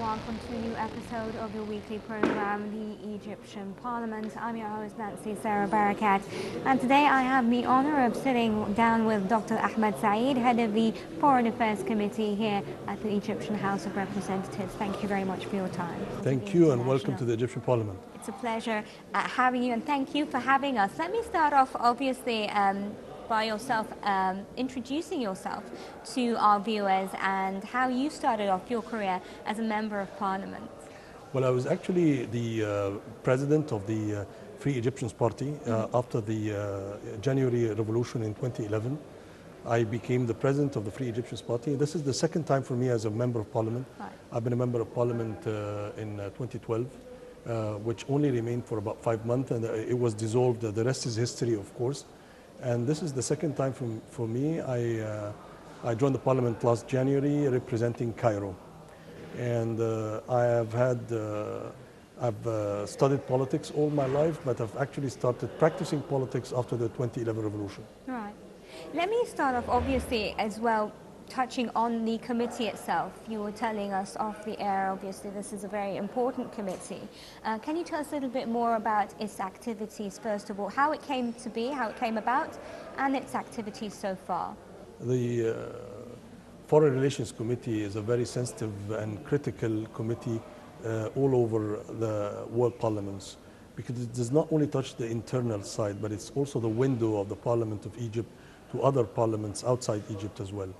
welcome to a new episode of your weekly program, The Egyptian Parliament. I'm your host, Nancy Sarah Barakat, and today I have the honor of sitting down with Dr. Ahmed Saeed, head of the Foreign Affairs Committee here at the Egyptian House of Representatives. Thank you very much for your time. Thank you and welcome to the Egyptian Parliament. It's a pleasure having you, and thank you for having us. Let me start off, obviously, by yourself, introducing yourself to our viewers and how you started off your career as a Member of Parliament. Well, I was actually the president of the Free Egyptians Party after the January Revolution in 2011. I became the president of the Free Egyptians Party. This is the second time for me as a Member of Parliament. Right. I've been a Member of Parliament in 2012, which only remained for about 5 months, and it was dissolved. The rest is history, of course. And this is the second time for me. I joined the parliament last January representing Cairo. And I've studied politics all my life, but I've actually started practicing politics after the 2011 revolution. Right. Let me start off, obviously, as well, touching on the committee itself. You were telling us off the air, obviously, this is a very important committee. Can you tell us a little bit more about its activities, first of all, how it came to be, how it came about, and its activities so far? The Foreign Relations Committee is a very sensitive and critical committee all over the world parliaments, because it does not only touch the internal side, but it's also the window of the Parliament of Egypt to other parliaments outside Egypt as well.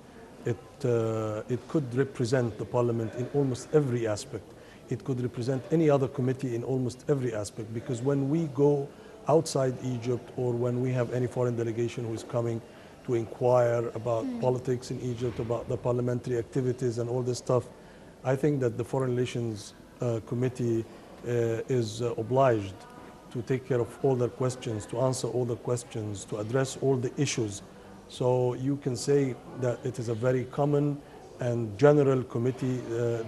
It could represent the parliament in almost every aspect. It could represent any other committee in almost every aspect, because when we go outside Egypt or when we have any foreign delegation who is coming to inquire about politics in Egypt, about the parliamentary activities and all this stuff, I think that the Foreign Relations Committee is obliged to take care of all their questions, to answer all the questions, to address all the issues. So you can say that it is a very common and general committee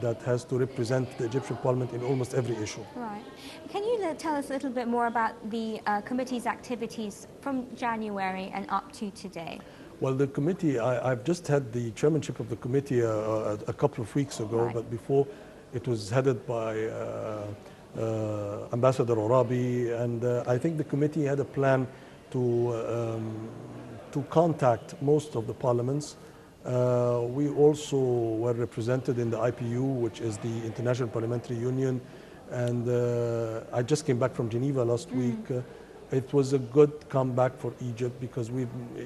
that has to represent the Egyptian Parliament in almost every issue. Right. Can you tell us a little bit more about the committee's activities from January and up to today? Well, the committee, I've just had the chairmanship of the committee a couple of weeks ago, right. But before it was headed by Ambassador Orabi, and I think the committee had a plan to contact most of the parliaments. We also were represented in the IPU, which is the International Parliamentary Union, and I just came back from Geneva last week. It was a good comeback for Egypt, because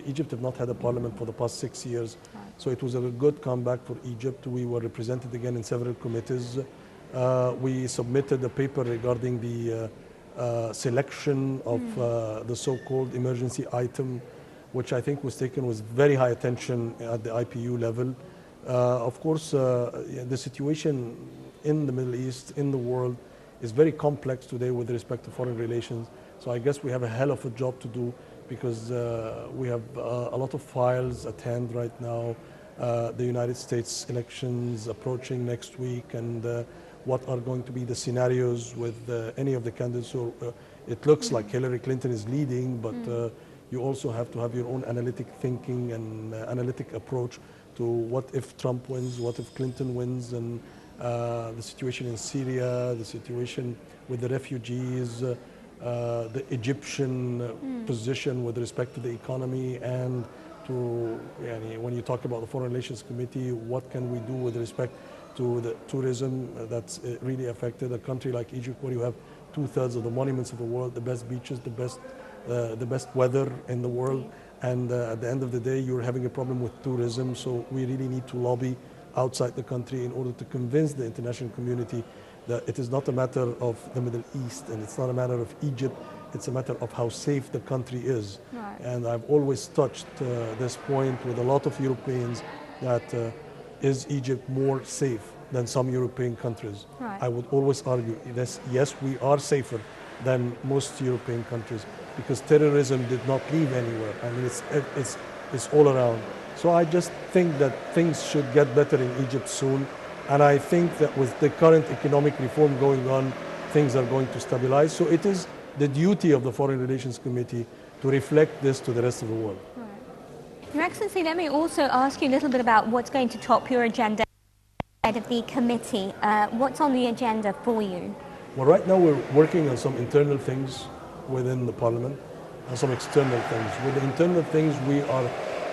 Egypt have not had a parliament for the past 6 years. Right. So it was a good comeback for Egypt. We were represented again in several committees. We submitted a paper regarding the selection of the so-called emergency item, which I think was taken with very high attention at the IPU level. Of course, the situation in the Middle East, in the world, is very complex today with respect to foreign relations. So I guess we have a hell of a job to do, because we have a lot of files at hand right now. The United States elections approaching next week, and what are going to be the scenarios with any of the candidates. So it looks like Hillary Clinton is leading, but you also have to have your own analytic thinking and analytic approach to what if Trump wins, what if Clinton wins, and the situation in Syria, the situation with the refugees, the Egyptian position with respect to the economy, and to, when you talk about the Foreign Relations Committee, what can we do with respect to the tourism that's really affected a country like Egypt, where you have 2/3 of the monuments of the world, the best beaches, the best weather in the world, and at the end of the day you're having a problem with tourism. So we really need to lobby outside the country in order to convince the international community that it is not a matter of the Middle East, and it's not a matter of Egypt, it's a matter of how safe the country is. Right. And I've always touched this point with a lot of Europeans, that is Egypt more safe than some European countries? Right. I would always argue this: yes, we are safer than most European countries, because terrorism did not leave anywhere. I mean, it's all around. So I just think that things should get better in Egypt soon, and I think that with the current economic reform going on, things are going to stabilize. So it is the duty of the Foreign Relations Committee to reflect this to the rest of the world. Right. Your Excellency, let me also ask you a little bit about what's going to top your agenda Head of the committee, what's on the agenda for you? Well, right now we're working on some internal things within the parliament and some external things. With the internal things, we are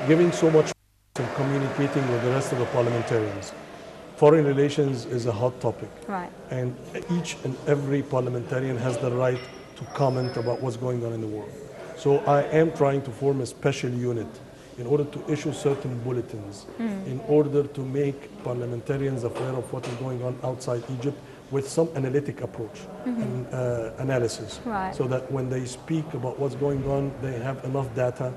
giving so much and communicating with the rest of the parliamentarians. Foreign relations is a hot topic. Right. And each and every parliamentarian has the right to comment about what's going on in the world. So I am trying to form a special unit in order to issue certain bulletins, in order to make parliamentarians aware of what is going on outside Egypt with some analytic approach and analysis, Right. so that when they speak about what's going on, they have enough data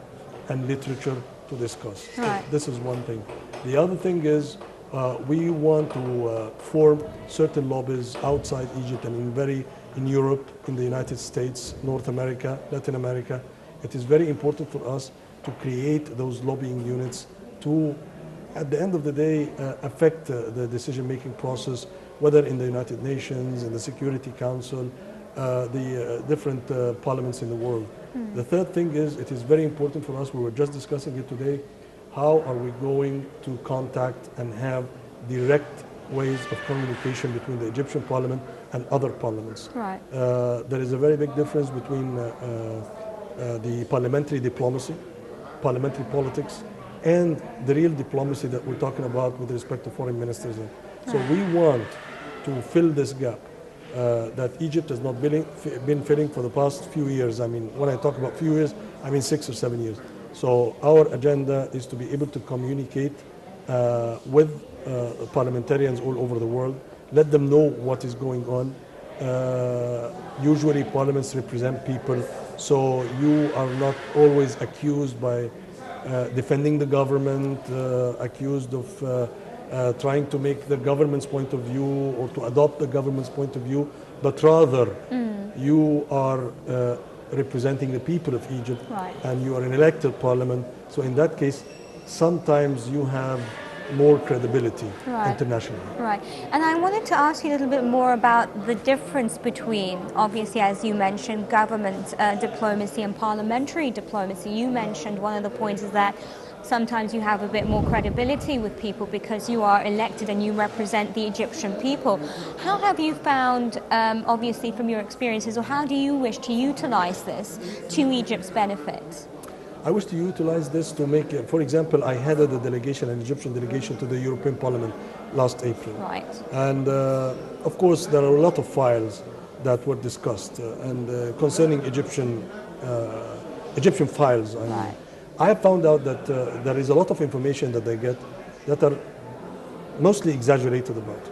and literature to discuss. Right. So this is one thing. The other thing is we want to form certain lobbies outside Egypt and in Europe, in the United States, North America, Latin America. It is very important for us to create those lobbying units to, at the end of the day, affect the decision-making process, whether in the United Nations, in the Security Council, the different parliaments in the world. The third thing is, it is very important for us, we were just discussing it today, how are we going to contact and have direct ways of communication between the Egyptian parliament and other parliaments. Right. There is a very big difference between the parliamentary diplomacy, parliamentary politics, and the real diplomacy that we're talking about with respect to foreign ministers. So we want to fill this gap that Egypt has not been filling for the past few years. I mean, when I talk about few years, I mean 6 or 7 years. So our agenda is to be able to communicate with parliamentarians all over the world, let them know what is going on. Usually parliaments represent people, so you are not always accused by defending the government, accused of trying to make the government's point of view or to adopt the government's point of view, but rather you are representing the people of Egypt, Right. and you are an elected parliament. So in that case, sometimes you have more credibility Right. internationally. Right. And I wanted to ask you a little bit more about the difference between, obviously, as you mentioned, government diplomacy and parliamentary diplomacy. You mentioned one of the points is that sometimes you have a bit more credibility with people because you are elected and you represent the Egyptian people. How have you found, obviously from your experiences, or how do you wish to utilize this to Egypt's benefit? I wish to utilize this to make, for example, I headed a delegation, an Egyptian delegation to the European Parliament last April. Right. And of course, there are a lot of files that were discussed and concerning Egyptian files. I mean, Right. I have found out that there is a lot of information that they get that are mostly exaggerated about.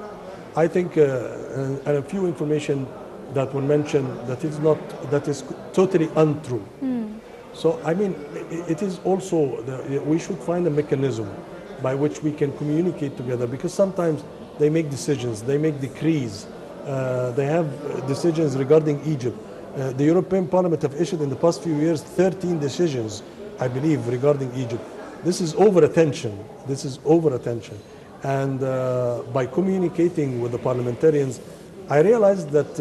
I think and a few information that were mentioned that is totally untrue. So I mean, it is also we should find a mechanism by which we can communicate together, because sometimes they make decisions, they make decrees, they have decisions regarding Egypt. The European Parliament have issued in the past few years 13 decisions, I believe, regarding Egypt. This is over attention. This is over attention. And by communicating with the parliamentarians, I realized that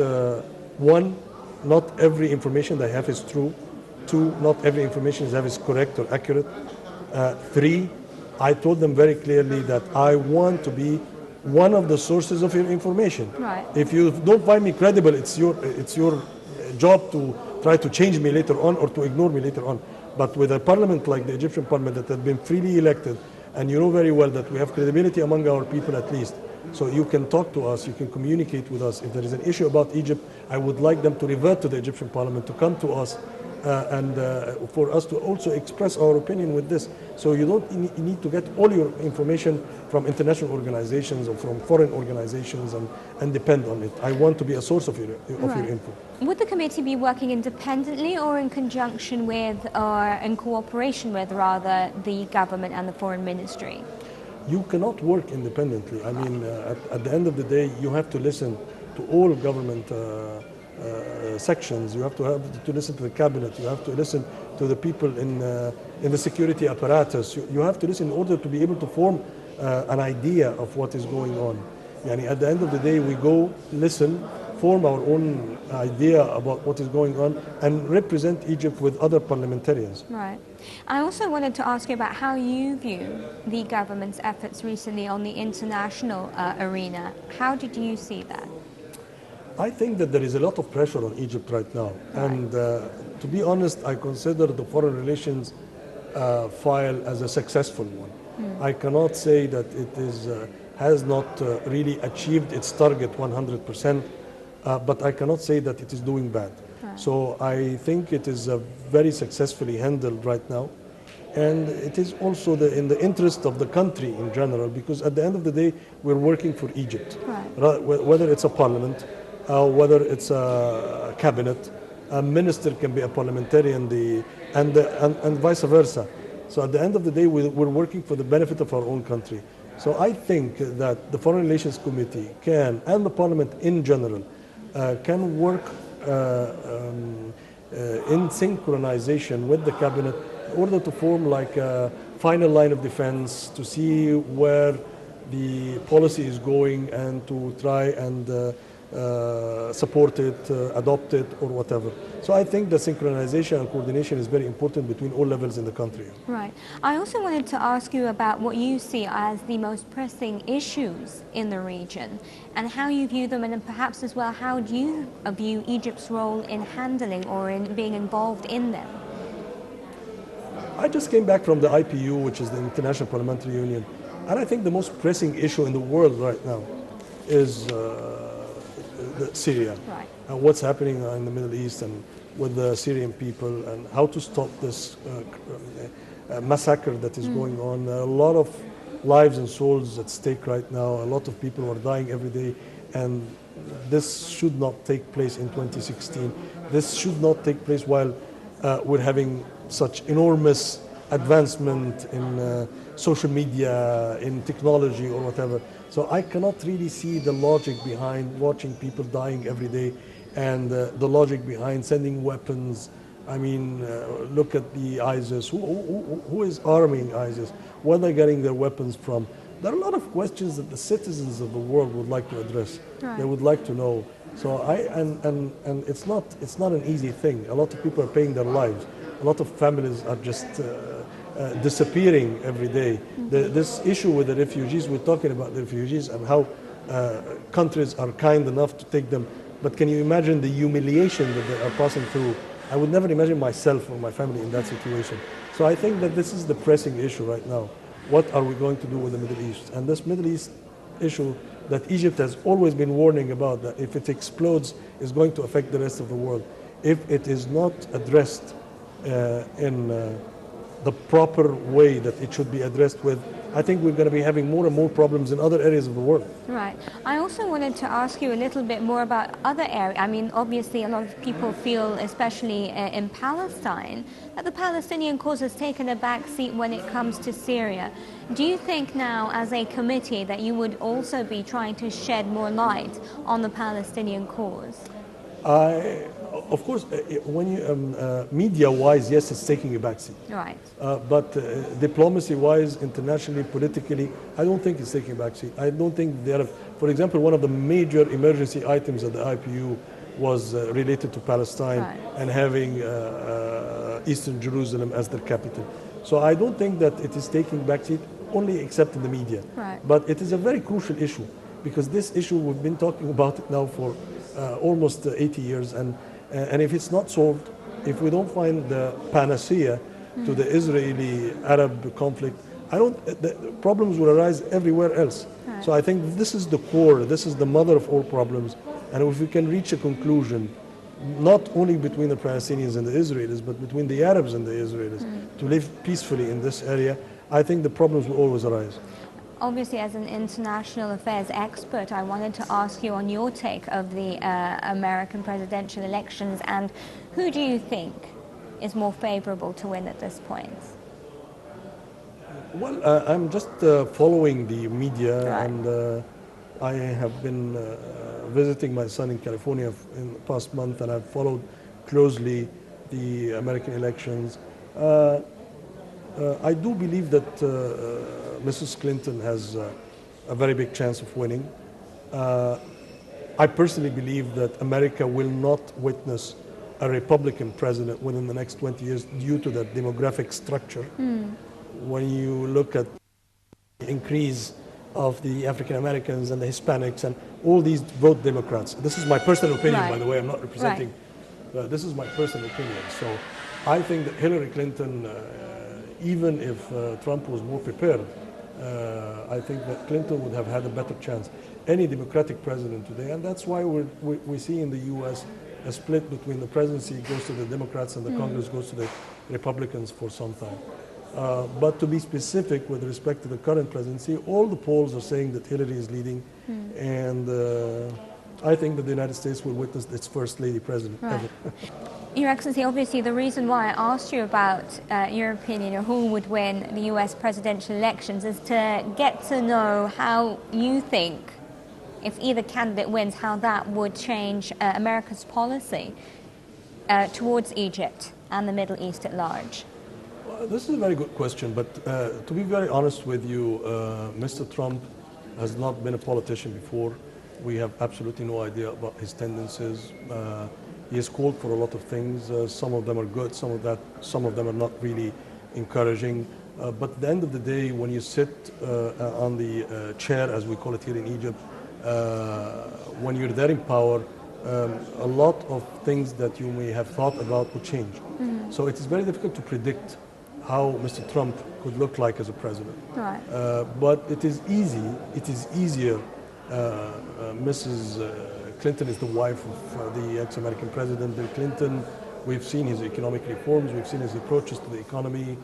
one, not every information they have is true. Two, not every information they have is correct or accurate. Three, I told them very clearly that I want to be one of the sources of your information. Right. If you don't find me credible, it's your job to try to change me later on or to ignore me later on. But with a parliament like the Egyptian parliament that has been freely elected, and you know very well that we have credibility among our people at least, so you can talk to us, you can communicate with us. If there is an issue about Egypt, I would like them to revert to the Egyptian parliament, to come to us, and for us to also express our opinion with this. So you don't need to get all your information from international organizations or from foreign organizations and depend on it. I want to be a source of your info. Would the committee be working independently or in conjunction with, or in cooperation with, rather, the government and the foreign ministry? You cannot work independently. I mean, at the end of the day, you have to listen to all government sections. You have to listen to the cabinet. You have to listen to the people in the security apparatus. You have to listen in order to be able to form an idea of what is going on. Yani at the end of the day, we go listen form our own idea about what is going on and represent Egypt with other parliamentarians. Right. I also wanted to ask you about how you view the government's efforts recently on the international arena. How did you see that? I think that there is a lot of pressure on Egypt right now. Right. And to be honest, I consider the foreign relations file as a successful one. I cannot say that it is, has not really achieved its target 100%, but I cannot say that it is doing bad. Right. So I think it is very successfully handled right now. And it is also in the interest of the country in general, because at the end of the day, we're working for Egypt. Right. Whether it's a parliament, whether it's a cabinet, a minister can be a parliamentarian, and vice versa. So at the end of the day, we're working for the benefit of our own country. So I think that the Foreign Relations Committee can, and the Parliament in general, can work in synchronization with the cabinet in order to form like a final line of defense, to see where the policy is going and to try and support it, adopt it, or whatever. So I think the synchronization and coordination is very important between all levels in the country. Right. I also wanted to ask you about what you see as the most pressing issues in the region and how you view them, and perhaps as well, how do you view Egypt's role in handling or in being involved in them? I just came back from the IPU, which is the International Parliamentary Union, and I think the most pressing issue in the world right now is Syria. Right. And what's happening in the Middle East and with the Syrian people, and how to stop this massacre that is going on. A lot of lives and souls at stake right now. A lot of people are dying every day, and this should not take place in 2016. This should not take place while we're having such enormous advancement in social media, in technology or whatever. So I cannot really see the logic behind watching people dying every day, and the logic behind sending weapons. I mean, look at the ISIS. Who is arming ISIS? Where are they getting their weapons from? There are a lot of questions that the citizens of the world would like to address. Right. They would like to know. So and it's not an easy thing. A lot of people are paying their lives. A lot of families are just disappearing every day. This issue with the refugees, we're talking about the refugees and how countries are kind enough to take them. But can you imagine the humiliation that they are passing through? I would never imagine myself or my family in that situation. So I think that this is the pressing issue right now. What are we going to do with the Middle East? And this Middle East issue that Egypt has always been warning about, that if it explodes, is going to affect the rest of the world. If it is not addressed in the proper way that it should be addressed with, I think we're going to be having more and more problems in other areas of the world. Right. I also wanted to ask you a little bit more about other areas. I mean, obviously a lot of people feel, especially in Palestine, that the Palestinian cause has taken a back seat when it comes to Syria. Do you think now, as a committee, that you would also be trying to shed more light on the Palestinian cause? Of course, when you media-wise, yes, it's taking a backseat. Right. But diplomacy-wise, internationally, politically, I don't think it's taking a backseat. I don't think there are. For example, one of the major emergency items at the IPU was related to Palestine, right, and having Eastern Jerusalem as their capital. So I don't think that it is taking backseat, only except in the media. Right. But it is a very crucial issue, because this issue, we've been talking about it now for almost 80 years, and if it's not solved, if we don't find the panacea to the Israeli-Arab conflict, the problems will arise everywhere else. Right. So I think this is the core, this is the mother of all problems, and if we can reach a conclusion, not only between the Palestinians and the Israelis, but between the Arabs and the Israelis, to live peacefully in this area, I think the problems will always arise. Obviously, as an international affairs expert, I wanted to ask you on your take of the American presidential elections, and who do you think is more favorable to win at this point? Well, I'm just following the media, right, and I have been visiting my son in California in the past month, and I've followed closely the American elections. I do believe that Mrs. Clinton has a very big chance of winning. I personally believe that America will not witness a Republican president within the next 20 years due to that demographic structure. When you look at the increase of the African Americans and the Hispanics and all these vote Democrats. This is my personal opinion, Right. by the way. I'm not representing. This is my personal opinion. So I think that Hillary Clinton, even if Trump was more prepared, I think that Clinton would have had a better chance. Any Democratic president today, and that's why we see in the U.S. a split between the presidency goes to the Democrats and the Congress goes to the Republicans for some time. But to be specific with respect to the current presidency, all the polls are saying that Hillary is leading, and I think that the United States will witness its first lady president ever. Your Excellency, obviously the reason why I asked you about your opinion of who would win the US presidential elections is to get to know how you think, if either candidate wins, how that would change America's policy towards Egypt and the Middle East at large. Well, this is a very good question, but to be very honest with you, Mr. Trump has not been a politician before. We have absolutely no idea about his tendencies. He has called for a lot of things. Some of them are good, some of them are not really encouraging. But at the end of the day, when you sit on the chair, as we call it here in Egypt, when you're there in power, a lot of things that you may have thought about will change. So it is very difficult to predict how Mr. Trump could look like as a president. Right. But it is easier. Mrs. Clinton is the wife of the ex-American president, Bill Clinton. We've seen his economic reforms, we've seen his approaches to the economy,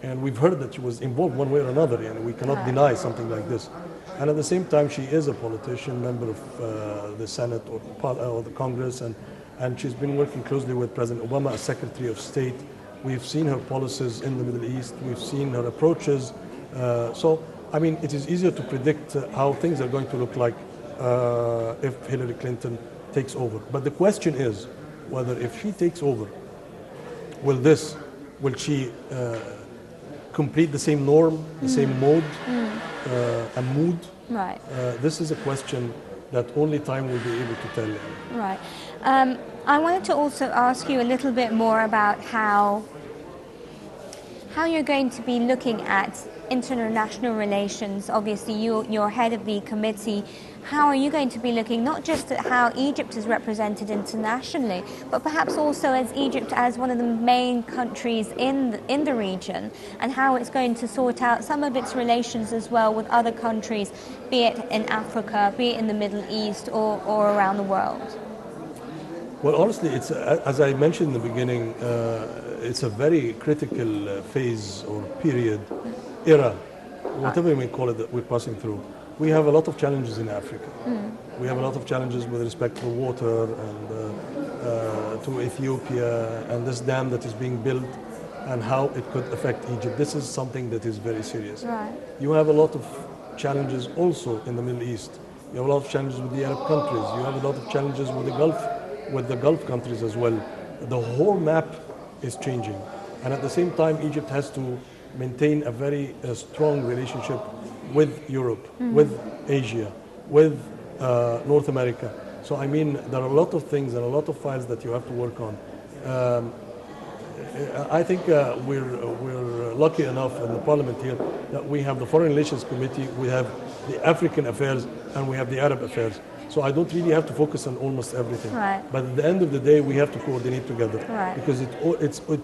and we've heard that she was involved one way or another, and we cannot deny something like this. And at the same time, she is a politician, member of the Senate or the Congress, and she's been working closely with President Obama as Secretary of State. We've seen her policies in the Middle East, we've seen her approaches. So, I mean, it is easier to predict how things are going to look like if Hillary Clinton takes over. But the question is whether if she takes over, will she complete the same norm, the same mode and mood? Right. This is a question that only time will be able to tell. Right. I wanted to also ask you a little bit more about how you're going to be looking at international relations. Obviously, you're head of the committee. How are you going to be looking not just at how Egypt is represented internationally, but perhaps also as Egypt as one of the main countries in the region, and how it's going to sort out some of its relations as well with other countries, be it in Africa, be it in the Middle East, or around the world? Well, honestly, it's as I mentioned in the beginning, it's a very critical phase or period, era, whatever you may call it, that we're passing through. We have a lot of challenges in Africa. We have a lot of challenges with respect to water and to Ethiopia and this dam that is being built and how it could affect Egypt. This is something that is very serious. Right. You have a lot of challenges also in the Middle East. You have a lot of challenges with the Arab countries. You have a lot of challenges with the Gulf countries as well. The whole map is changing. And at the same time, Egypt has to maintain a very strong relationship with Europe, with Asia, with North America. So I mean, there are a lot of things and a lot of files that you have to work on. I think we're lucky enough in the Parliament here that we have the Foreign Relations Committee, we have the African Affairs, and we have the Arab Affairs. So I don't really have to focus on almost everything. Right. But at the end of the day, we have to coordinate together. Right. Because it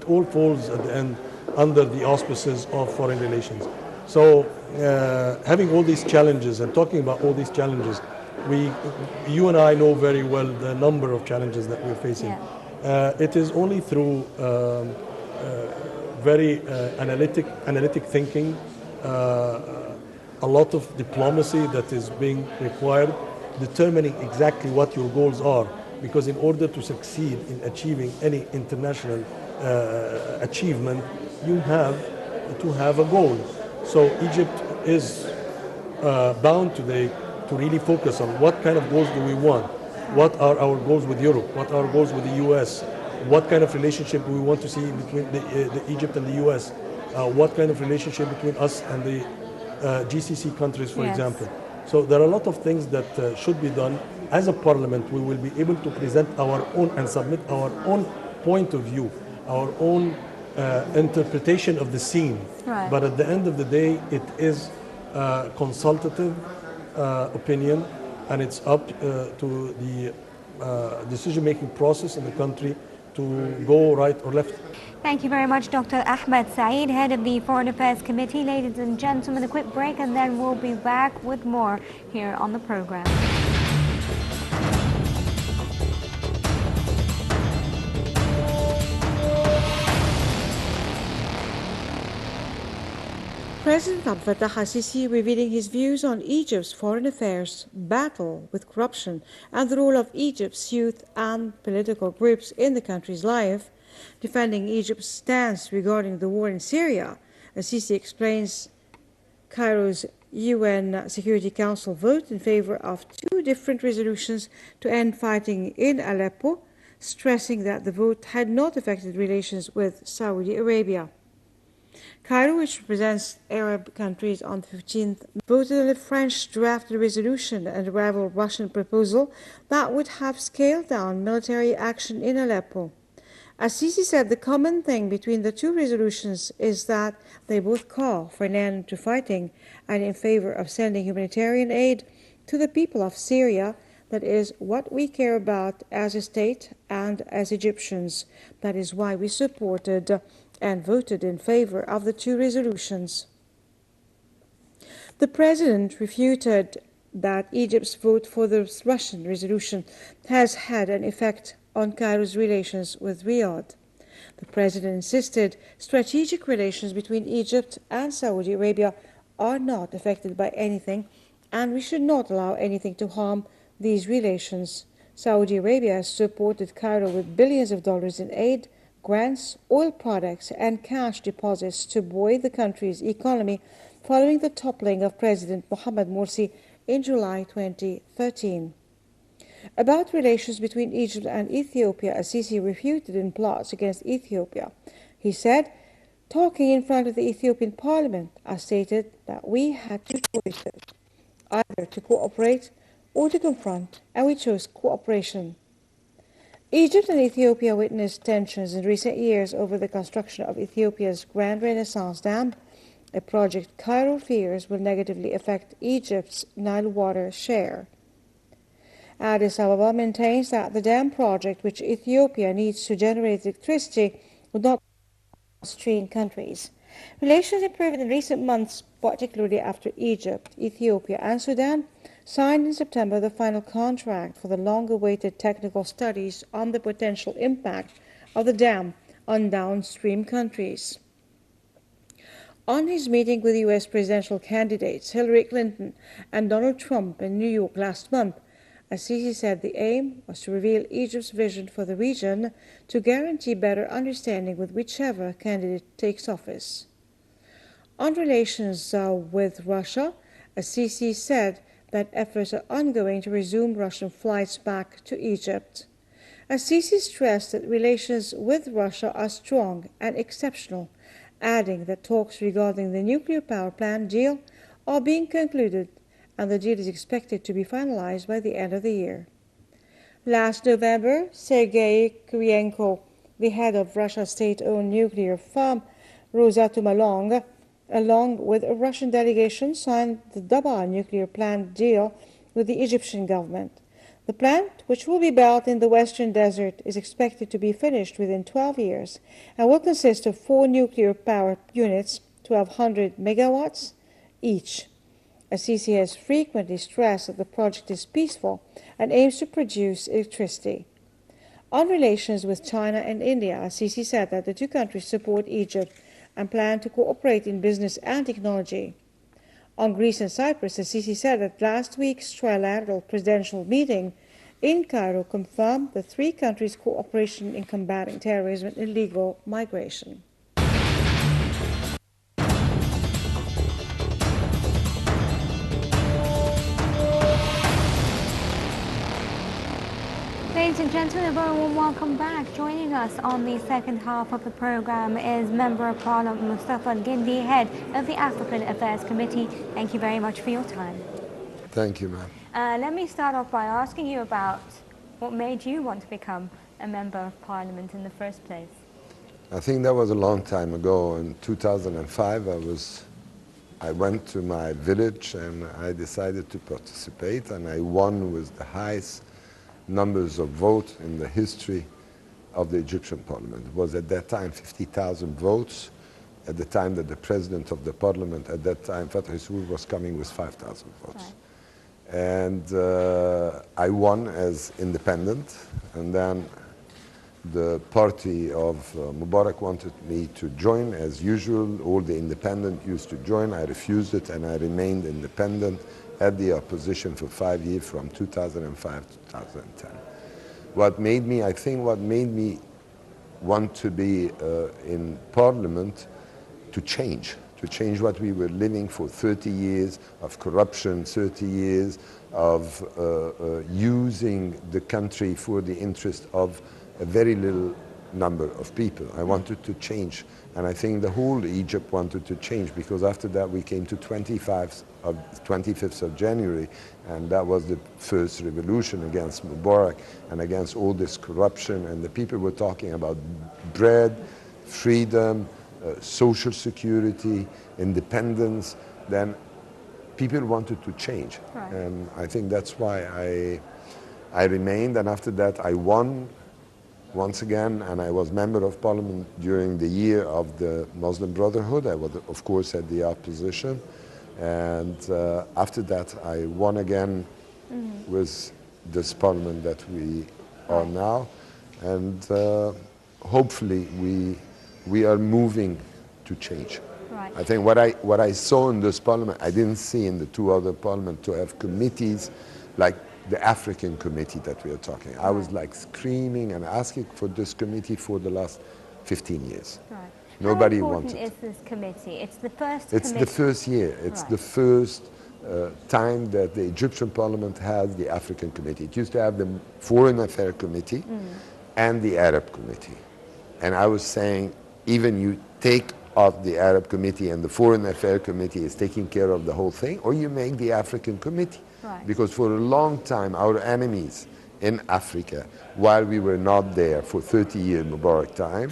all falls at the end under the auspices of foreign relations. So having all these challenges and talking about all these challenges, you and I know very well the number of challenges that we're facing. Yeah. It is only through very analytic thinking, a lot of diplomacy that is being required, determining exactly what your goals are, because in order to succeed in achieving any international achievement, you have to have a goal. So Egypt is bound today to really focus on what kind of goals do we want, what are our goals with Europe, what are our goals with the US, what kind of relationship do we want to see between the Egypt and the US, what kind of relationship between us and the GCC countries, for example. So there are a lot of things that should be done, as a parliament, we will be able to present our own and submit our own point of view, our own interpretation of the scene. Right. But at the end of the day, it is consultative opinion, and it's up to the decision-making process in the country to go right or left. Thank you very much, Dr. Ahmed Saeed, head of the Foreign Affairs Committee. Ladies and gentlemen, a quick break and then we'll be back with more here on the program. President Abdel Fattah al-Sisi revealing his views on Egypt's foreign affairs, battle with corruption, and the role of Egypt's youth and political groups in the country's life, defending Egypt's stance regarding the war in Syria. Al-Sisi explains Cairo's UN Security Council vote in favor of 2 different resolutions to end fighting in Aleppo, stressing that the vote had not affected relations with Saudi Arabia. Cairo, which represents Arab countries on the 15th, voted on a French drafted resolution and a rival Russian proposal that would have scaled down military action in Aleppo. Al-Sisi said the common thing between the 2 resolutions is that they both call for an end to fighting and in favor of sending humanitarian aid to the people of Syria. That is what we care about as a state and as Egyptians. That is why we supported and voted in favor of the 2 resolutions. The president refuted that Egypt's vote for the Russian resolution has had an effect on Cairo's relations with Riyadh. The president insisted strategic relations between Egypt and Saudi Arabia are not affected by anything, and we should not allow anything to harm these relations. Saudi Arabia has supported Cairo with billions of dollars in aid, grants, oil products, and cash deposits to buoy the country's economy following the toppling of President Mohamed Morsi in July 2013. About relations between Egypt and Ethiopia, Al-Sisi refuted in plots against Ethiopia. He said, talking in front of the Ethiopian parliament, I stated that we had 2 choices, either to cooperate or to confront, and we chose cooperation. Egypt and Ethiopia witnessed tensions in recent years over the construction of Ethiopia's Grand Renaissance Dam, a project Cairo fears will negatively affect Egypt's Nile water share. Addis Ababa maintains that the dam project, which Ethiopia needs to generate electricity, would not strain countries. Relations improved in recent months, particularly after Egypt, Ethiopia, and Sudan signed in September the final contract for the long-awaited technical studies on the potential impact of the dam on downstream countries. On his meeting with U.S. presidential candidates Hillary Clinton and Donald Trump in New York last month, Al-Sisi said the aim was to reveal Egypt's vision for the region to guarantee better understanding with whichever candidate takes office. On relations with Russia, Al-Sisi said that efforts are ongoing to resume Russian flights back to Egypt. Al-Sisi stressed that relations with Russia are strong and exceptional, adding that talks regarding the nuclear power plant deal are being concluded and the deal is expected to be finalized by the end of the year. Last November, Sergei Kuryenko, the head of Russia's state-owned nuclear firm Rosatom, along with a Russian delegation, signed the Daba nuclear plant deal with the Egyptian government. The plant, which will be built in the Western Desert, is expected to be finished within 12 years and will consist of 4 nuclear power units, 1,200 megawatts each. Al-Sisi has frequently stressed that the project is peaceful and aims to produce electricity. On relations with China and India, Al-Sisi said that the 2 countries support Egypt and plan to cooperate in business and technology. On Greece and Cyprus, Al-Sisi said that last week's trilateral presidential meeting in Cairo confirmed the 3 countries' cooperation in combating terrorism and illegal migration. Ladies and gentlemen, a very warm welcome back. Joining us on the second half of the program is Member of Parliament Mustafa Gindi, head of the African Affairs Committee. Thank you very much for your time. Thank you, ma'am. Let me start off by asking you about what made you want to become a member of parliament in the first place. I think that was a long time ago. In 2005, I went to my village and I decided to participate, and I won with the highest numbers of votes in the history of the Egyptian parliament. It was at that time 50,000 votes, at the time that the president of the parliament at that time, Fatah Sour, was coming with 5,000 votes. Right. And I won as independent, and then the party of Mubarak wanted me to join as usual. All the independent used to join. I refused it, and I remained independent at the opposition for 5 years, from 2005 to 2010. What made me want to be in parliament, to change what we were living for 30 years of corruption, 30 years of using the country for the interest of a very little number of people. I wanted to change, and I think the whole Egypt wanted to change, because after that we came to 25th of January, and that was the first revolution against Mubarak and against all this corruption, and the people were talking about bread, freedom, social security, independence. Then people wanted to change. Right. And I think that's why I remained, and after that I won once again, and I was member of parliament during the year of the Muslim Brotherhood. I was, of course, at the opposition, and after that I won again with this parliament that we are now, and hopefully we are moving to change. Right. I think what I saw in this parliament, I didn't see in the two other parliaments, to have committees like the African committee that we are talking. I was like screaming and asking for this committee for the last 15 years. Right. Nobody How wanted. important is this committee? It's the first It's committee. the first year. It's Right. the first time that the Egyptian parliament has the African committee. It used to have the Foreign Affairs Committee and the Arab Committee. And I was saying, even you take off the Arab Committee and the Foreign Affairs Committee is taking care of the whole thing, or you make the African Committee. Right. Because for a long time, our enemies in Africa, while we were not there for 30 years, Mubarak time,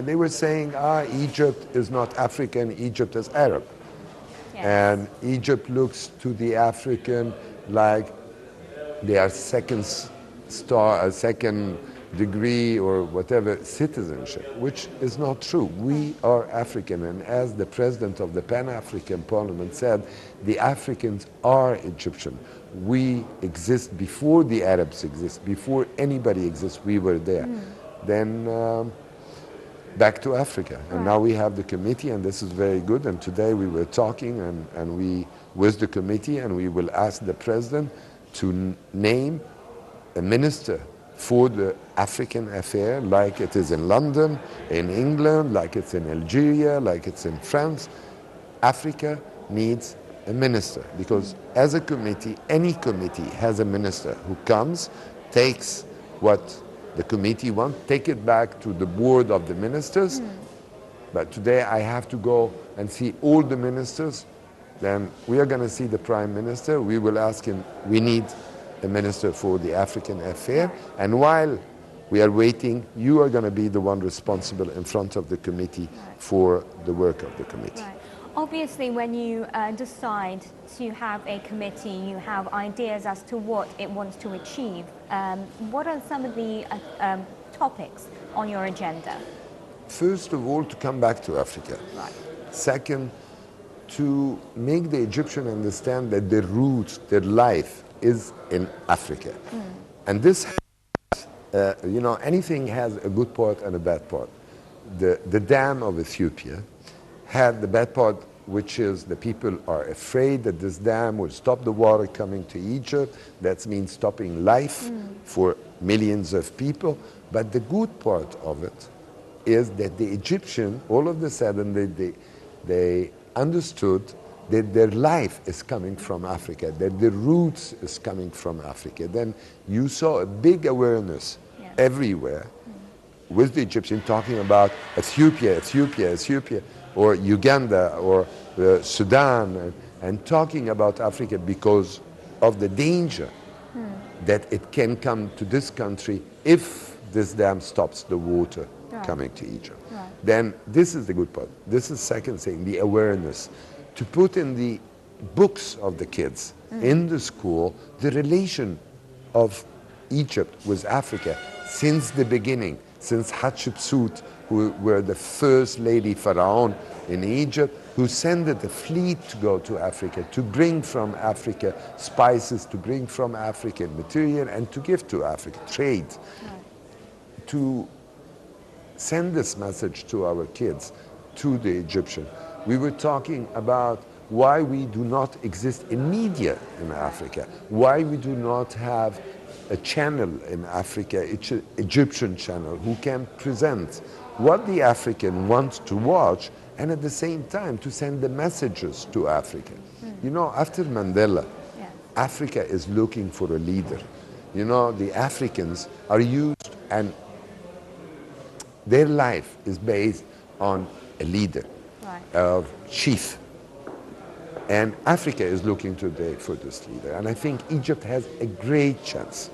they were saying, Egypt is not African, Egypt is Arab. Yes. And Egypt looks to the African like they are second degree or whatever citizenship, which is not true. We are African, and as the president of the Pan-African Parliament said, the Africans are Egyptian. We exist before the Arabs exist, before anybody exists, we were there. Then back to Africa. And now we have the committee, and this is very good. And today we were talking and we with the committee, and we will ask the president to name a minister for the African affair, like it is in London, in England, like it's in Algeria, like it's in France. Africa needs a minister, because as a committee, any committee has a minister who comes, takes what the committee wants, take it back to the board of the ministers. But today I have to go and see all the ministers. Then we are going to see the prime minister. We will ask him, we need a minister for the African affair. And while we are waiting, you are going to be the one responsible in front of the committee for the work of the committee. Right. Obviously, when you decide to have a committee, you have ideas as to what it wants to achieve. What are some of the topics on your agenda? First of all, to come back to Africa. Right. Second, to make the Egyptian understand that their roots, their life is in Africa. And this has, anything has a good part and a bad part. The dam of Ethiopia had the bad part, which is the people are afraid that this dam will stop the water coming to Egypt. That means stopping life for millions of people. But the good part of it is that the Egyptian, all of a sudden, they understood that their life is coming from Africa, that their roots is coming from Africa. Then you saw a big awareness everywhere with the Egyptian talking about Ethiopia, or Uganda, or Sudan, and talking about Africa, because of the danger that it can come to this country if this dam stops the water coming to Egypt. Right. Then this is the good part. This is second thing, the awareness. To put in the books of the kids, in the school, the relation of Egypt with Africa since the beginning, since Hatshepsut, who were the first lady pharaoh in Egypt, who sent a fleet to go to Africa, to bring from Africa spices, to bring from Africa material, and to give to Africa, trade. To send this message to our kids, to the Egyptian. We were talking about why we do not exist in media in Africa, why we do not have a channel in Africa, Egyptian channel, who can present what the African wants to watch, and at the same time to send the messages to Africa. You know, after Mandela, Africa is looking for a leader. You know, the Africans are used, and their life is based on a leader, a chief. And Africa is looking today for this leader. And I think Egypt has a great chance.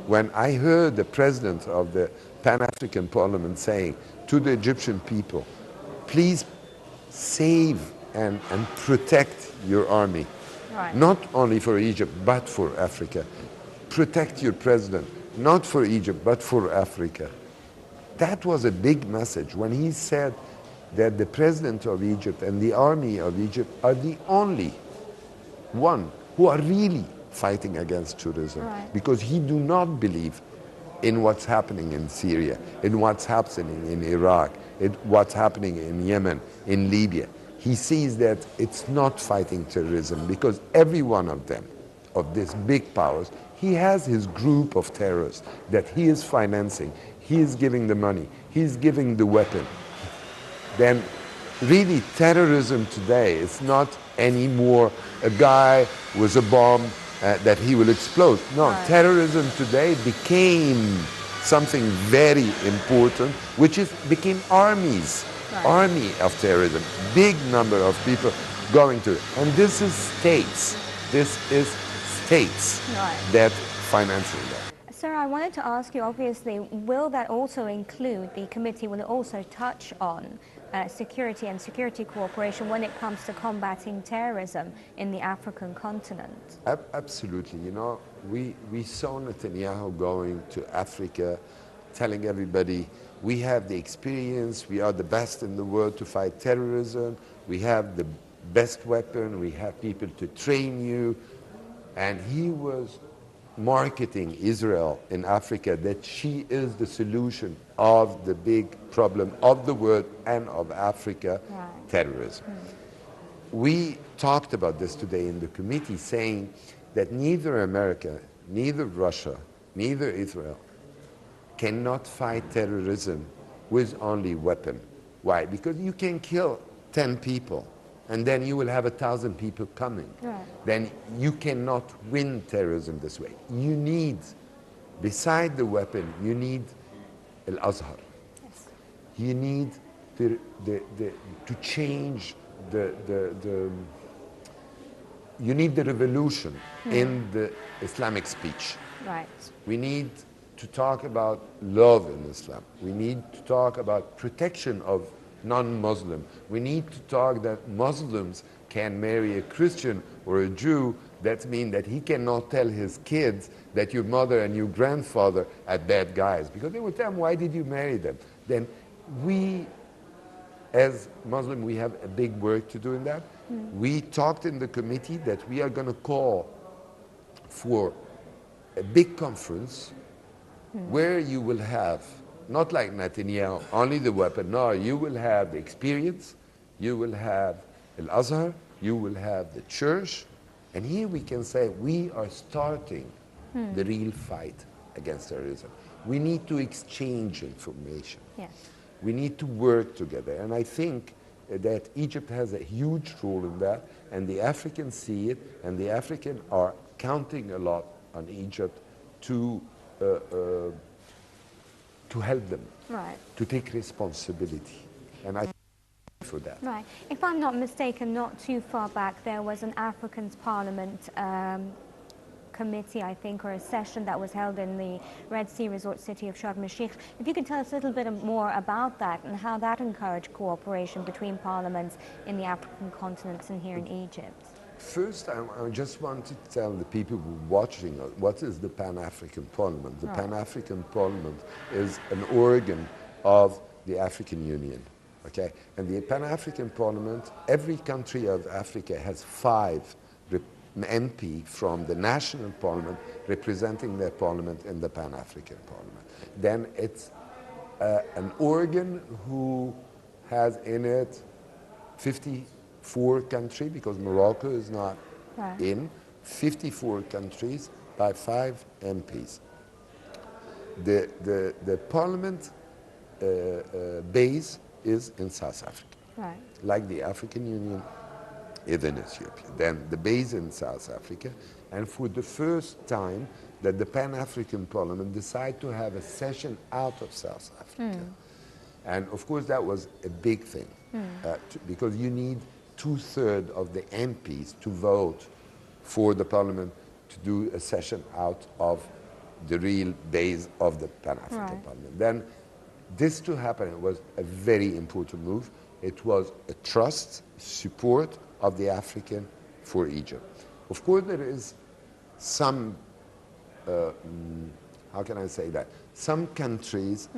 When I heard the president of the Pan-African Parliament saying to the Egyptian people, please save and protect your army, not only for Egypt, but for Africa. Protect your president, not for Egypt, but for Africa. That was a big message when he said that the president of Egypt and the army of Egypt are the only one who are really fighting against terrorism, because he do not believe in what's happening in Syria, in what's happening in Iraq, in what's happening in Yemen, in Libya. He sees that it's not fighting terrorism because every one of them, of these big powers, he has his group of terrorists that he is financing, he is giving the money, he's giving the weapon. Then really terrorism today is not anymore a guy with a bomb that he will explode. No, terrorism today became something very important, which became armies, army of terrorism, big number of people going to it. And this is states that financing that. Sir, I wanted to ask you, obviously, will that also include, the committee will also touch on security and security cooperation when it comes to combating terrorism in the African continent? Absolutely. You know, we saw Netanyahu going to Africa, telling everybody, we have the experience, we are the best in the world to fight terrorism, we have the best weapon, we have people to train you. And he was marketing Israel in Africa, that she is the solution of the big problem of the world and of Africa, terrorism. We talked about this today in the committee, saying that neither America, neither Russia, neither Israel cannot fight terrorism with only weapon. Why? Because you can kill 10 people and then you will have 1,000 people coming. Then you cannot win terrorism this way. You need, beside the weapon, you need Al-Azhar. You need to change you need the revolution in the Islamic speech. We need to talk about love in Islam. We need to talk about protection of non-Muslim. We need to talk that Muslims can marry a Christian or a Jew. That means that he cannot tell his kids that your mother and your grandfather are bad guys, because they will tell him, why did you marry them? Then we, as Muslim, we have a big work to do in that. We talked in the committee that we are going to call for a big conference where you will have, not like Netanyahu, only the weapon. No, you will have the experience, you will have Al-Azhar, you will have the church, and here we can say we are starting the real fight against terrorism. We need to exchange information. We need to work together, and I think that Egypt has a huge role in that, and the Africans see it, and the Africans are counting a lot on Egypt to help them, to take responsibility, and I for that. If I'm not mistaken, not too far back, there was an Africans Parliament committee, I think, or a session that was held in the Red Sea resort city of Sharm el-Sheikh. If you could tell us a little bit more about that and how that encouraged cooperation between parliaments in the African continent and here in Egypt. First, I just wanted to tell the people who are watching what is the Pan-African Parliament. The Pan-African Parliament is an organ of the African Union, okay? And the Pan-African Parliament, every country of Africa has 5 MP from the national parliament representing their parliament in the Pan-African Parliament. Then it's an organ who has in it 54 countries, because Morocco is not in, 54 countries by 5 MPs. The parliament base is in South Africa, like the African Union is in Ethiopia. Then the base in South Africa, and for the first time that the Pan-African Parliament decided to have a session out of South Africa. And of course that was a big thing, because you need 2/3 of the MPs to vote for the Parliament to do a session out of the real base of the Pan-African Parliament. Then this to happen, it was a very important move. It was a trust, support of the African for Egypt. Of course, there is some, how can I say that? Some countries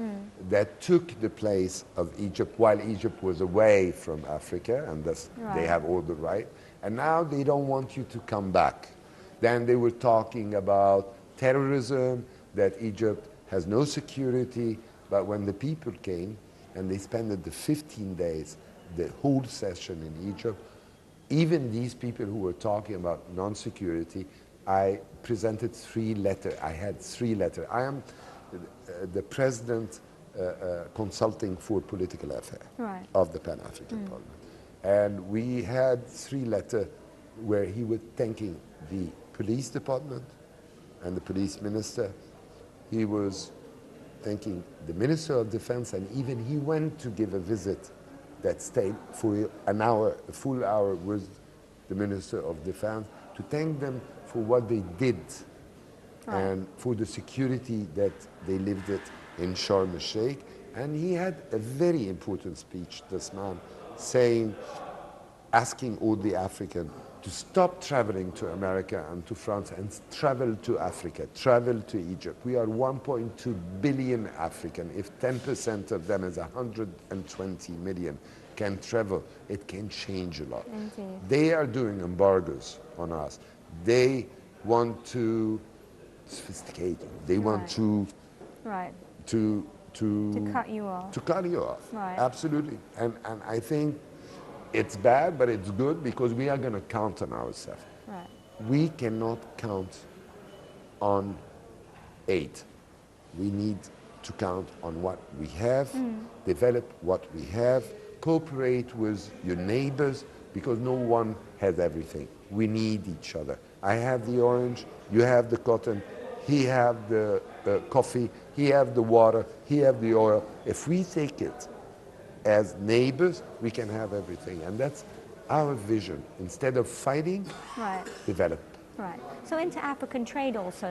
that took the place of Egypt while Egypt was away from Africa, and thus they have all the right, and now they don't want you to come back. Then they were talking about terrorism, that Egypt has no security, but when the people came and they spent the 15 days, the whole session in Egypt, even these people who were talking about non-security, I presented 3 letters. I had 3 letters. I am the president consulting for political affairs of the Pan-African Parliament. And we had 3 letters where he was thanking the police department and the police minister. He was thanking the Minister of Defense, and even he went to give a visit that stayed for an hour, a full hour with the Minister of Defense, to thank them for what they did and for the security that they lived it in Sharm el-Sheikh. And he had a very important speech, this man, saying, asking all the Africans to stop traveling to America and to France and travel to Africa, travel to Egypt. We are 1.2 billion African. If 10% of them is 120 million can travel, it can change a lot. Indeed. They are doing embargoes on us. They want to sophisticate. They want to cut you off. To cut you off. Right. Absolutely. And I think it's bad, but it's good, because we are going to count on ourselves. Right. We cannot count on aid. We need to count on what we have, develop what we have, cooperate with your neighbors, because no one has everything. We need each other. I have the orange, you have the cotton, he have the coffee, he have the water, he have the oil. If we take it as neighbors, we can have everything. And that's our vision. Instead of fighting, develop. Right. So inter-African trade also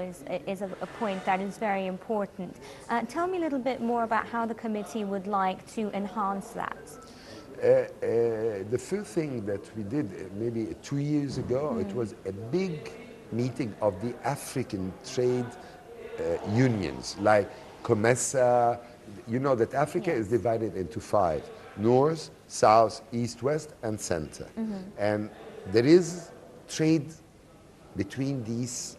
is a point that is very important. Tell me a little bit more about how the committee would like to enhance that. The first thing that we did maybe 2 years ago, it was a big meeting of the African trade unions, like COMESA. You know that Africa is divided into 5, north, south, east, west, and center. And there is trade between these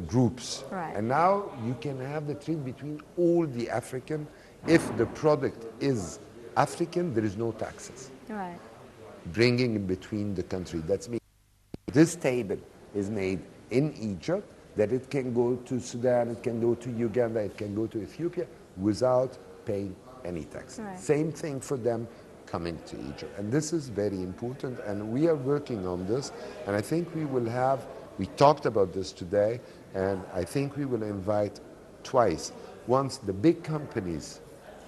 groups. And now you can have the trade between all the African. If the product is African, there is no taxes. Bringing in between the country. That's me. This table is made in Egypt, that it can go to Sudan, it can go to Uganda, it can go to Ethiopia without paying any tax. Same thing for them coming to Egypt. And this is very important, and we are working on this. And I think we talked about this today, and I think we will invite twice. Once the big companies,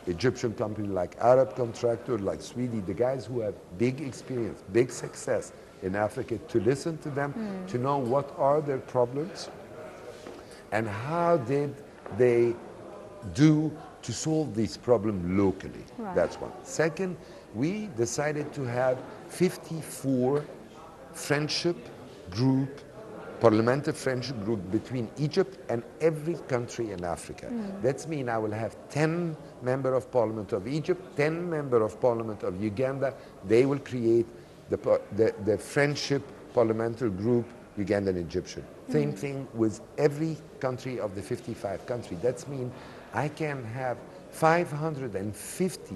Egyptian companies like Arab Contractor, like Sweden, the guys who have big experience, big success in Africa, to listen to them, to know what are their problems and how did they do to solve these problems locally. Right. That's one. Second, we decided to have 54 friendship group, parliamentary friendship group between Egypt and every country in Africa. That means I will have 10 members of parliament of Egypt, 10 members of parliament of Uganda. They will create the friendship parliamentary group, Ugandan Egyptian. Same thing with every country of the 55 countries. That means I can have 550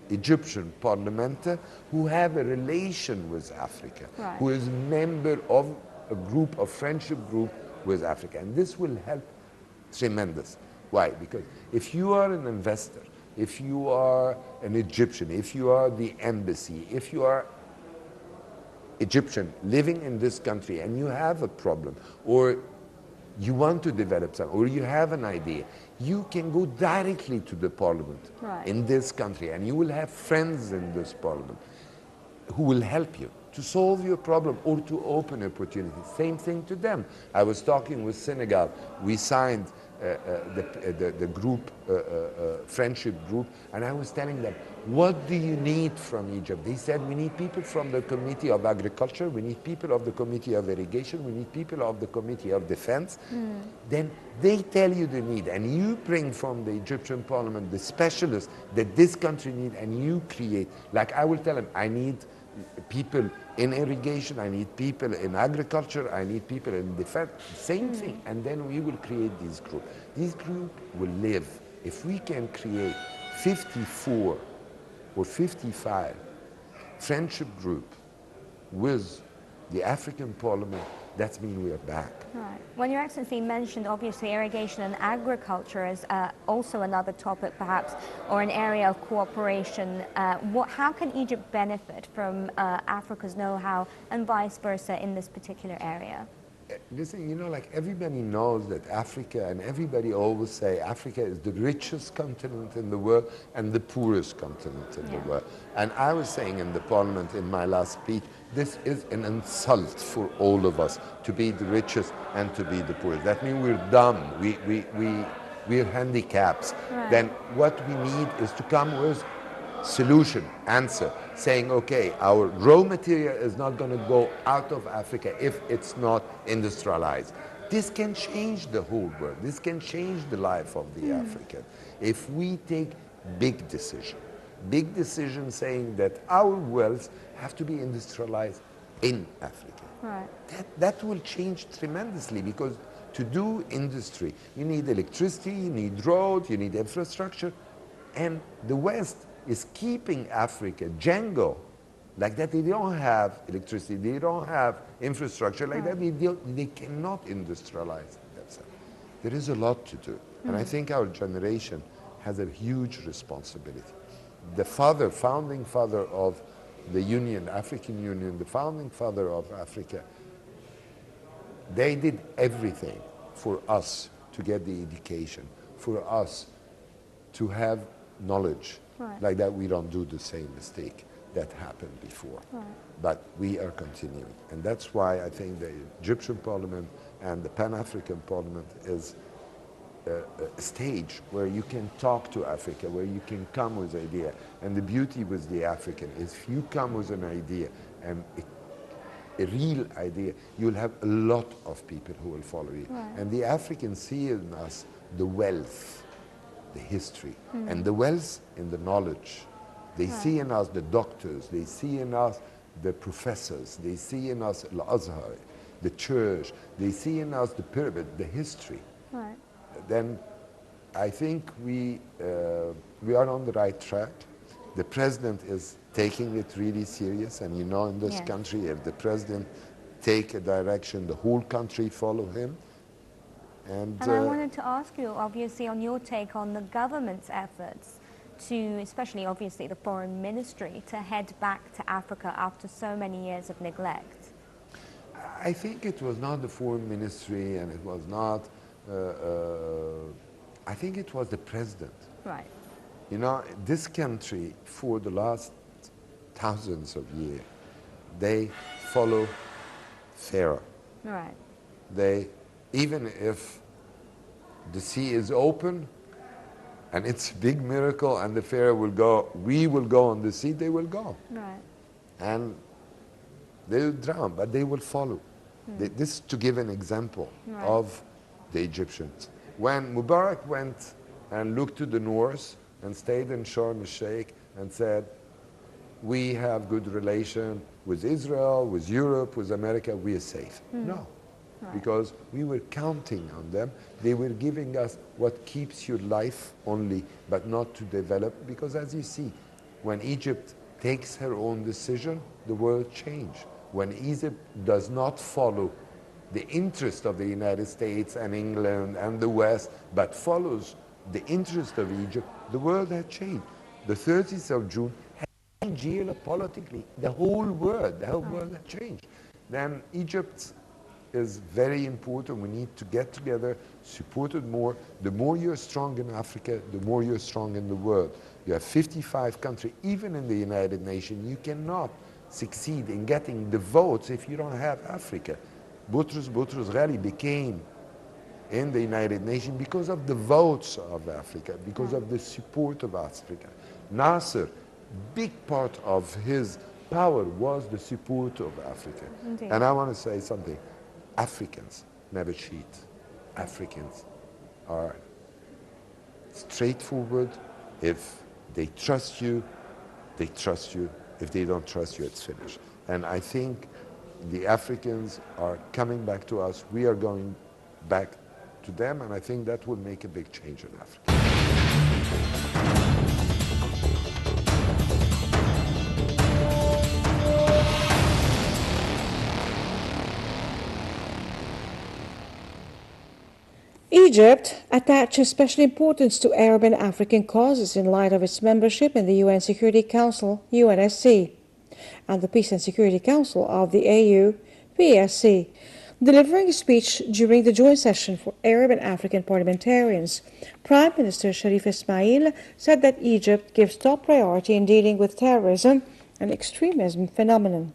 Egyptian parliamentarians who have a relation with Africa, Right. who is member of a group, a friendship group with Africa. And this will help tremendous. Why? Because if you are an investor, if you are an Egyptian, if you are the embassy, if you are Egyptian living in this country and you have a problem, or you want to develop something, or you have an idea, you can go directly to the parliament Right. in this country, and you will have friends in this parliament who will help you to solve your problem or to open opportunities. Same thing to them. I was talking with Senegal. We signed the group, friendship group, and I was telling them, what do you need from Egypt? They said, we need people from the Committee of Agriculture, we need people of the Committee of Irrigation, we need people of the Committee of Defense. Then they tell you the need, and you bring from the Egyptian parliament the specialists that this country needs, and you create. Like I will tell them, I need people in irrigation, I need people in agriculture, I need people in defense, same thing. And then we will create these groups. These groups will live. If we can create 54 or 55 friendship group with the African Parliament, that means we are back. Right. When Your Excellency mentioned, obviously, irrigation and agriculture as also another topic, perhaps, or an area of cooperation. How can Egypt benefit from Africa's know-how and vice versa in this particular area? Listen, you know, like everybody knows that Africa, and everybody always say Africa is the richest continent in the world and the poorest continent in the world. And I was saying in the parliament in my last speech, this is an insult for all of us to be the richest and to be the poorest. That means we're dumb, we're handicaps. Right. Then what we need is to come with solution, answer, saying, okay, our raw material is not going to go out of Africa if it's not industrialized. This can change the whole world. This can change the life of the African. If we take big decision saying that our wealth have to be industrialized in Africa. Right. That will change tremendously, because to do industry, you need electricity, you need road, you need infrastructure, and the West is keeping Africa jango like that. They don't have electricity, they don't have infrastructure like that. They cannot industrialize themselves. There is a lot to do, and I think our generation has a huge responsibility. The founding father of the Union, African Union, the founding father of Africa, they did everything for us to get the education, for us to have knowledge. Right. Like that, we don't do the same mistake that happened before. Right. But we are continuing. And that's why I think the Egyptian Parliament and the Pan-African Parliament is a stage where you can talk to Africa, where you can come with an idea. And the beauty with the African is if you come with an idea, and a real idea, you'll have a lot of people who will follow you. Right. And the Africans see in us the wealth, the history, and the wealth in the knowledge. They see in us the doctors, they see in us the professors, they see in us Al-Azhar, the church, they see in us the pyramid, the history. Right. Then I think we are on the right track. The president is taking it really serious, and you know, in this country, if the president take a direction, the whole country follow him. And I wanted to ask you, obviously, on your take on the government's efforts to, especially obviously the foreign ministry, to head back to Africa after so many years of neglect. I think it was not the foreign ministry, and it was not, I think it was the president. Right. You know, this country, for the last thousands of years, they follow Pharaoh. Right. They, even if the sea is open and it's a big miracle and the Pharaoh will go, we will go on the sea, they will go. Right. And they will drown, but they will follow. This to give an example of the Egyptians. When Mubarak went and looked to the north and stayed in Sharm el-Sheikh and said, we have good relation with Israel, with Europe, with America, we are safe. No, because we were counting on them. They were giving us what keeps your life only, but not to develop. Because as you see, when Egypt takes her own decision, the world changes. When Egypt does not follow the interest of the United States and England and the West, but follows the interest of Egypt, the world had changed. The 30th of June had changed geopolitically. The whole world had changed. Then Egypt is very important. We need to get together, support it more. The more you're strong in Africa, the more you're strong in the world. You have 55 countries, even in the United Nations. You cannot succeed in getting the votes if you don't have Africa. Boutros Ghali became in the United Nations because of the votes of Africa, because of the support of Africa. Nasser, big part of his power was the support of Africa. Indeed. And I want to say something. Africans never cheat. Africans are straightforward. If they trust you, they trust you. If they don't trust you, it's finished. And I think the Africans are coming back to us. We are going back to them, and I think that will make a big change in Africa. Egypt attaches special importance to Arab and African causes in light of its membership in the UN Security Council, UNSC, and the Peace and Security Council of the AU, PSC. Delivering a speech during the joint session for Arab and African parliamentarians, Prime Minister Sharif Ismail said that Egypt gives top priority in dealing with terrorism and extremism phenomenon.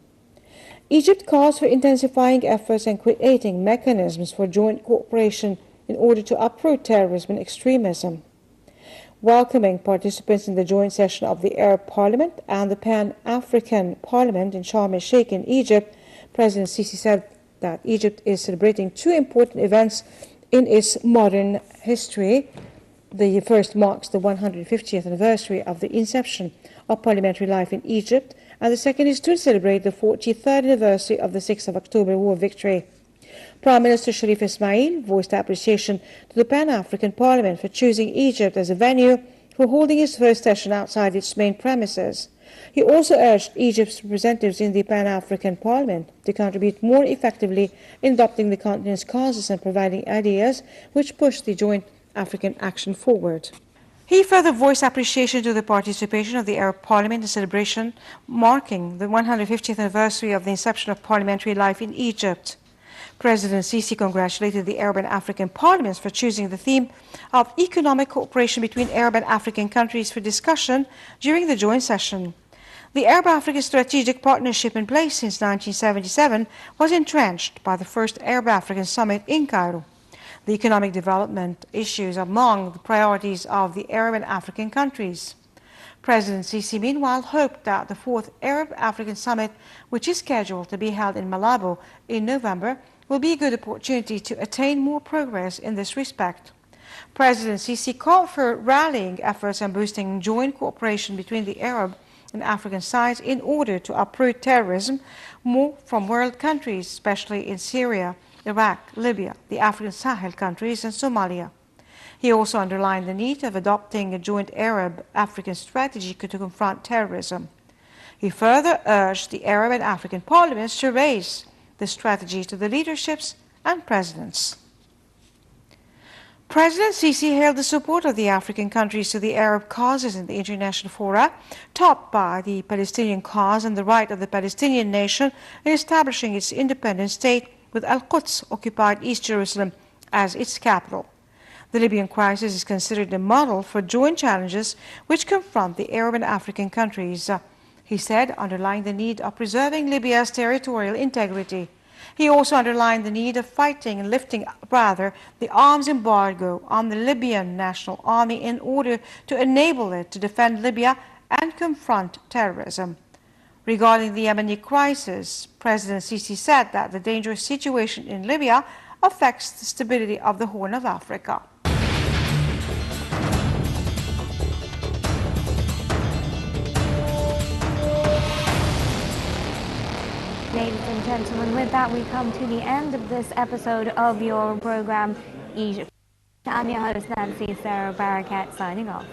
Egypt calls for intensifying efforts and creating mechanisms for joint cooperation in order to uproot terrorism and extremism. Welcoming participants in the joint session of the Arab Parliament and the Pan-African Parliament in Sharm el-Sheikh in Egypt, President Sisi said that Egypt is celebrating two important events in its modern history. The first marks the 150th anniversary of the inception of parliamentary life in Egypt, and the second is to celebrate the 43rd anniversary of the 6th of October War victory. Prime Minister Sharif Ismail voiced appreciation to the Pan-African Parliament for choosing Egypt as a venue for holding its first session outside its main premises. He also urged Egypt's representatives in the Pan-African Parliament to contribute more effectively in adopting the continent's causes and providing ideas which push the joint African action forward. He further voiced appreciation to the participation of the Arab Parliament in celebration marking the 150th anniversary of the inception of parliamentary life in Egypt. President Sisi congratulated the Arab and African parliaments for choosing the theme of economic cooperation between Arab and African countries for discussion during the joint session. The Arab-African strategic partnership in place since 1977 was entrenched by the first Arab-African summit in Cairo. The economic development issues are among the priorities of the Arab and African countries. President Sisi, meanwhile, hoped that the fourth Arab-African summit, which is scheduled to be held in Malabo in November, will be a good opportunity to attain more progress in this respect. President Sisi called for rallying efforts and boosting joint cooperation between the Arab and African sides in order to uproot terrorism more from world countries, especially in Syria, Iraq, Libya, the African Sahel countries, and Somalia. He also underlined the need of adopting a joint Arab-African strategy to confront terrorism. He further urged the Arab and African parliaments to raise the strategy to the leaderships and presidents. President Sisi hailed the support of the African countries to the Arab causes in the international fora, topped by the Palestinian cause and the right of the Palestinian nation in establishing its independent state with Al-Quds, occupied East Jerusalem, as its capital. The Libyan crisis is considered a model for joint challenges which confront the Arab and African countries. he said, underlying the need of preserving Libya's territorial integrity. He also underlined the need of fighting and lifting the arms embargo on the Libyan National Army in order to enable it to defend Libya and confront terrorism. Regarding the Yemeni crisis, President Sisi said that the dangerous situation in Libya affects the stability of the Horn of Africa. Ladies and gentlemen, with that we come to the end of this episode of your program, Egypt. I'm your host, Nancy Sarah Barakat, signing off.